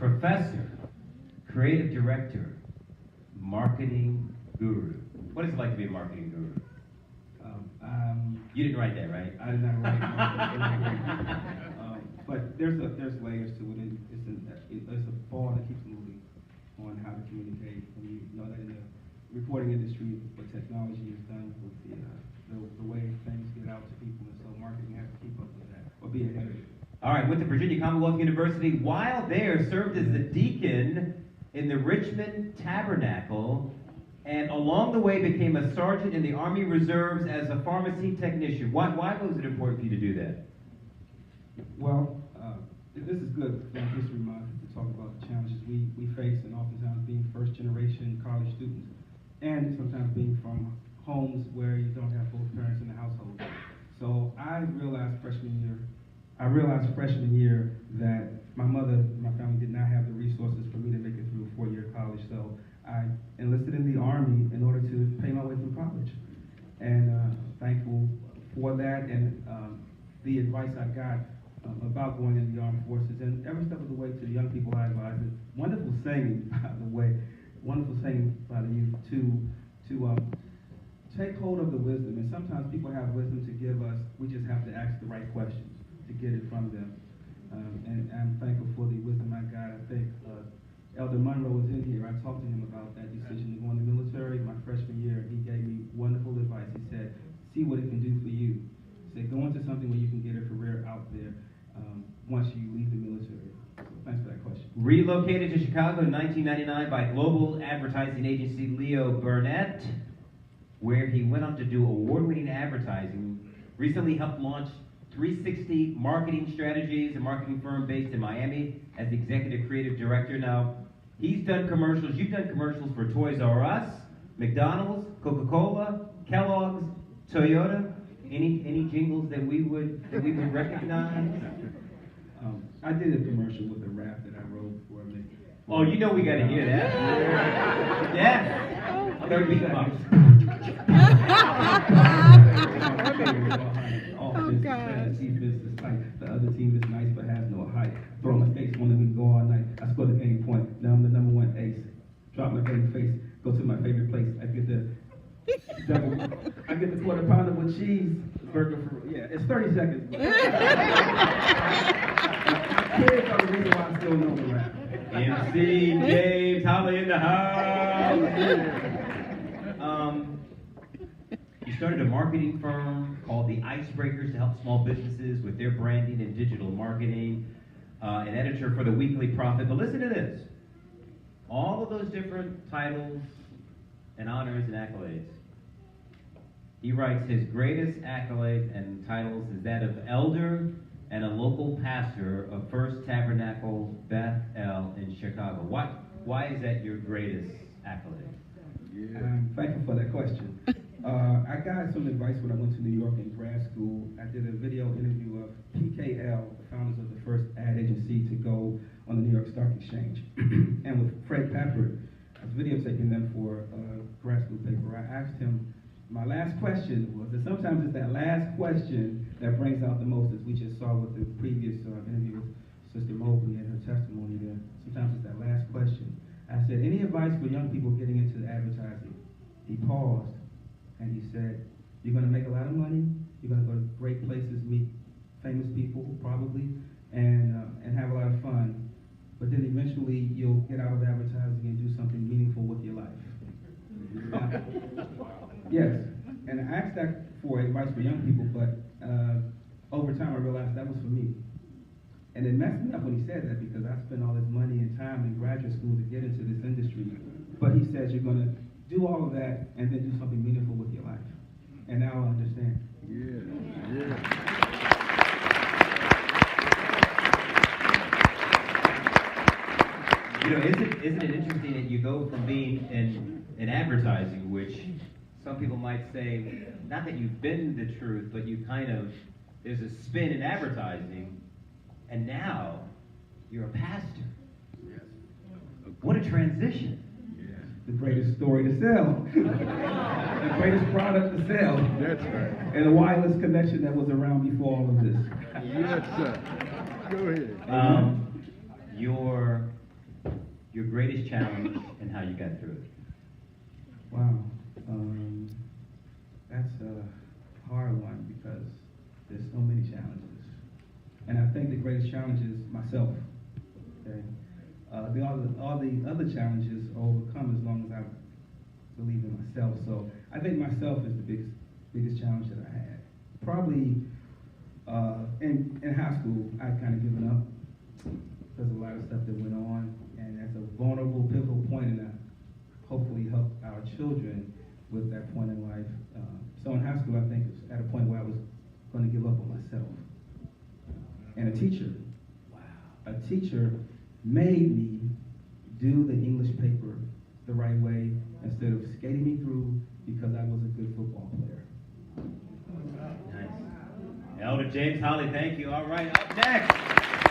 Professor, creative director, marketing guru. What is it like to be a marketing guru? You didn't write that, right? I did not write it. But there's layers to it. It's a ball that keeps moving on how to communicate. And you know that in the reporting industry, what technology has done with the way things get out to people, and so marketing has to keep up with that or be ahead of it. All right, went to Virginia Commonwealth University. While there, served as the deacon in the Richmond Tabernacle, and along the way became a sergeant in the Army Reserves as a pharmacy technician. Why was it important for you to do that? Well, this is good for History Month to talk about the challenges we face, and oftentimes being first-generation college students, and sometimes being from homes where you don't have both parents in the household. So I realized freshman year that my mother and my family did not have the resources for me to make it through a four-year college. So I enlisted in the Army in order to pay my way through college. And thankful for that and the advice I got about going into the armed forces. And every step of the way to the young people I advise, it's wonderful saying, by the way, wonderful saying by the youth to take hold of the wisdom. And sometimes people have wisdom to give us. We just have to ask the right questions to get it from them. And I'm thankful for the wisdom I got. I think Elder Monroe was in here. I talked to him about that decision to go in the military my freshman year. He gave me wonderful advice. He said, see what it can do for you. He said, go into something where you can get a career out there once you leave the military. So thanks for that question. Relocated to Chicago in 1999 by global advertising agency Leo Burnett, where he went on to do award-winning advertising. Recently helped launch 360 Marketing Strategies, a marketing firm based in Miami, as the executive creative director. Now, he's done commercials. You've done commercials for Toys R Us, McDonald's, Coca-Cola, Kellogg's, Toyota. Any jingles that we would recognize? I did a commercial with a rap that I wrote for me. Oh, you know we got to hear that. Yes. 30 bucks. Oh, gosh. The other team is nice but has no height. Throw mistakes, wanted me to go all night. I scored a game point. Now I'm the #1 ace. Drop my favorite face. Go to my favorite place. I get the quarter pounder with cheese burger for, it's 30 seconds. Kids are the reason why I still know the rap. MC Jhames Holley in the house. You started a marketing firm called the Icebreakers to help small businesses with their branding and digital marketing. An editor for the Weekly Prophet. But listen to this. All of those different titles and honors and accolades. He writes his greatest accolades and titles is that of elder and a local pastor of First Tabernacle Beth El in Chicago. Why is that your greatest accolade? Yeah. I'm thankful for that question. I got some advice when I went to New York in grad school. I did a video interview of PKL, the founders of the first ad agency to go on the New York Stock Exchange. And with Fred Papert, I was videotaping them for a grad school paper. I asked him, my last question was, and sometimes it's that last question that brings out the most, as we just saw with the previous interview with Sister Mobley and her testimony there. Sometimes it's that last question. I said, any advice for young people getting into advertising? He paused, and he said, you're going to make a lot of money, you're going to go to great places, meet famous people, probably, and have a lot of fun, but then eventually you'll get out of advertising and do something meaningful with your life. Yes, and I asked that for advice for young people, but over time I realized that was for me. And it messed me up when he said that, because I spent all this money and time in graduate school to get into this industry. But he says you're going to do all of that and then do something meaningful with your life. And now I understand. Yeah. You know, isn't it interesting that you go from being in advertising, which some people might say, not that you've been the truth, but you kind of, there's a spin in advertising, and now you're a pastor. Yes. What a transition. The greatest story to sell. The greatest product to sell. That's right. And a wireless connection that was around before all of this. Yes, sir. Go ahead. Your greatest challenge and how you got through it? Wow. That's a hard one because there's so many challenges. And I think the greatest challenge is myself. Okay? All the other challenges are overcome as long as I believe in myself. So I think myself is the biggest challenge that I had. Probably in high school, I'd kind of given up because of a lot of stuff that went on. And that's a vulnerable, pivotal point, and I hopefully help our children with that point in life. So in high school, I think it was at a point where I was going to give up on myself. And a teacher made me do the English paper the right way instead of skating me through because I was a good football player. Nice. Elder Jhames Holley, thank you. All right, up next.